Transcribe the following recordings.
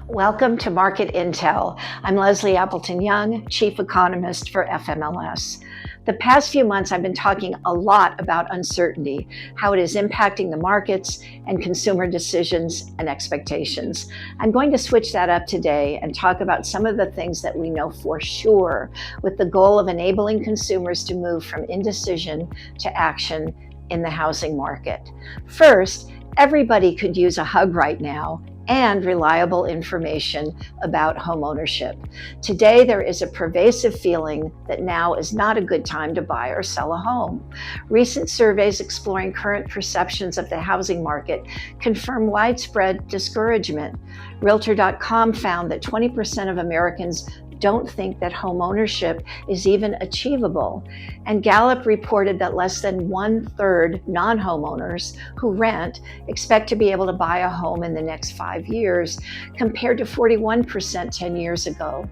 Welcome to Market Intel. I'm Leslie Appleton Young, Chief Economist for FMLS. The past few months, I've been talking a lot about uncertainty, how it is impacting the markets and consumer decisions and expectations. I'm going to switch that up today and talk about some of the things that we know for sure, with the goal of enabling consumers to move from indecision to action in the housing market. First, everybody could use a hug right now and reliable information about homeownership. Today, there is a pervasive feeling that now is not a good time to buy or sell a home. Recent surveys exploring current perceptions of the housing market confirm widespread discouragement. Realtor.com found that 20% of Americans don't think that home ownership is even achievable. And Gallup reported that less than 1/3 non-homeowners who rent expect to be able to buy a home in the next 5 years, compared to 41% 10 years ago.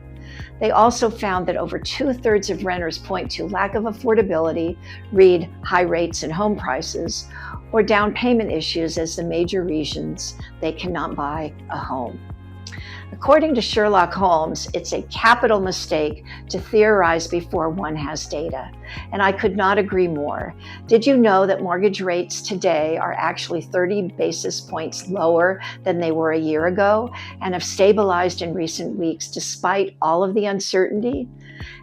They also found that over 2/3 of renters point to lack of affordability, read high rates and home prices, or down payment issues as the major reasons they cannot buy a home. According to Sherlock Holmes, it's a capital mistake to theorize before one has data. And I could not agree more. Did you know that mortgage rates today are actually 30 basis points lower than they were a year ago and have stabilized in recent weeks despite all of the uncertainty?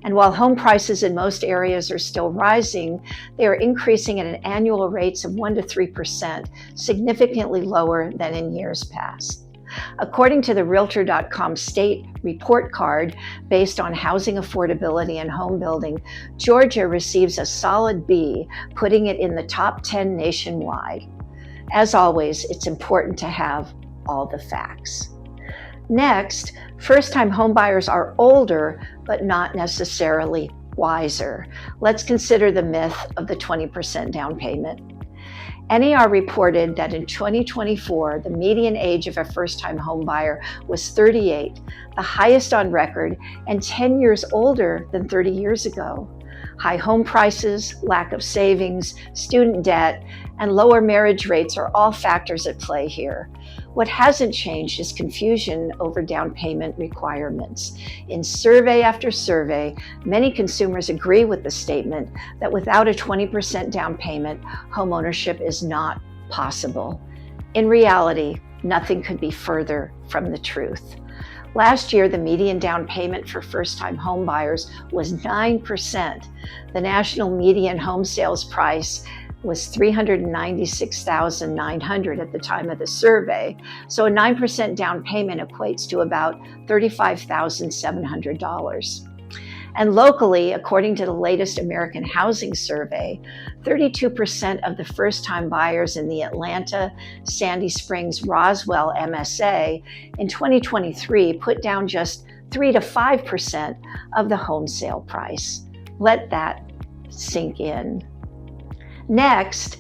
And while home prices in most areas are still rising, they are increasing at an annual rates of 1 to 3%, significantly lower than in years past. According to the Realtor.com state report card based on housing affordability and home building, Georgia receives a solid B, putting it in the top 10 nationwide. As always, it's important to have all the facts. Next, first-time homebuyers are older, but not necessarily wiser. Let's consider the myth of the 20% down payment. NAR reported that in 2024, the median age of a first-time homebuyer was 38, the highest on record, and 10 years older than 30 years ago. High home prices, lack of savings, student debt, and lower marriage rates are all factors at play here. What hasn't changed is confusion over down payment requirements. In survey after survey, many consumers agree with the statement that without a 20% down payment, homeownership is not possible. In reality, nothing could be further from the truth. Last year, the median down payment for first-time home buyers was 9%. The national median home sales price was $396,900 at the time of the survey, so a 9% down payment equates to about $35,700. And locally, according to the latest American Housing Survey, 32% of the first-time buyers in the Atlanta, Sandy Springs, Roswell MSA in 2023 put down just 3 to 5% of the home sale price. Let that sink in. Next,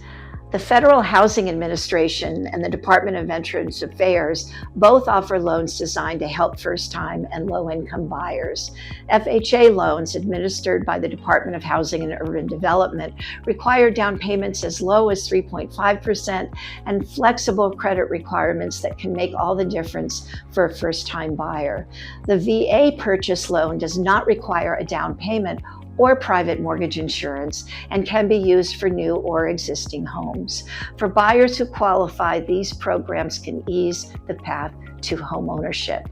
the Federal Housing Administration and the Department of Veterans Affairs both offer loans designed to help first-time and low-income buyers. FHA loans administered by the Department of Housing and Urban Development require down payments as low as 3.5% and flexible credit requirements that can make all the difference for a first-time buyer. The VA purchase loan does not require a down payment or private mortgage insurance and can be used for new or existing homes. For buyers who qualify, these programs can ease the path to homeownership.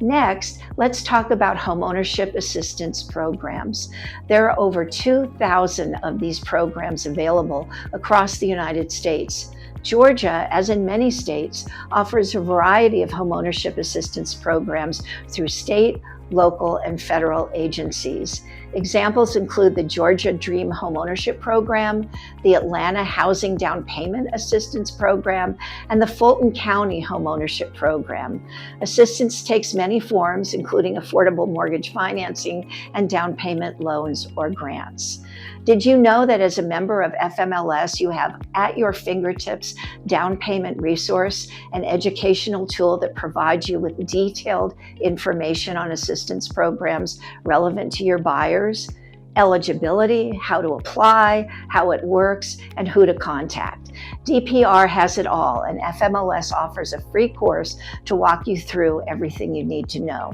Next, let's talk about homeownership assistance programs. There are over 2,000 of these programs available across the United States. Georgia, as in many states, offers a variety of homeownership assistance programs through state, local, and federal agencies. Examples include the Georgia Dream Homeownership Program, the Atlanta Housing Down Payment Assistance Program, and the Fulton County Homeownership Program. Assistance takes many forms, including affordable mortgage financing and down payment loans or grants. Did you know that as a member of FMLS, you have at your fingertips down payment resource, an educational tool that provides you with detailed information on assistance programs relevant to your buyers? eligibility, how to apply, how it works, and who to contact. DPR has it all, and FMLS offers a free course to walk you through everything you need to know.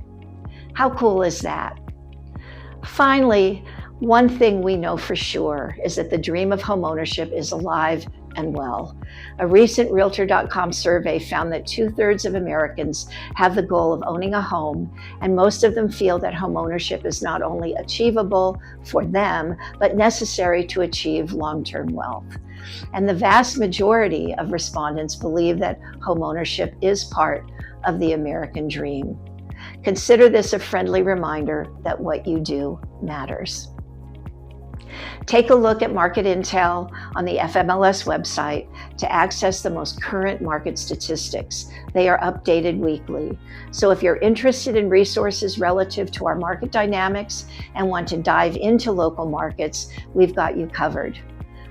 How cool is that? Finally, one thing we know for sure is that the dream of homeownership is alive and well. A recent Realtor.com survey found that 2/3 of Americans have the goal of owning a home, and most of them feel that homeownership is not only achievable for them, but necessary to achieve long-term wealth. And the vast majority of respondents believe that homeownership is part of the American dream. Consider this a friendly reminder that what you do matters. Take a look at market intel on the FMLS website to access the most current market statistics. They are updated weekly. So if you're interested in resources relative to our market dynamics and want to dive into local markets, we've got you covered.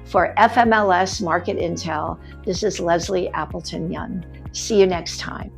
For FMLS Market Intel, this is Leslie Appleton Young. See you next time.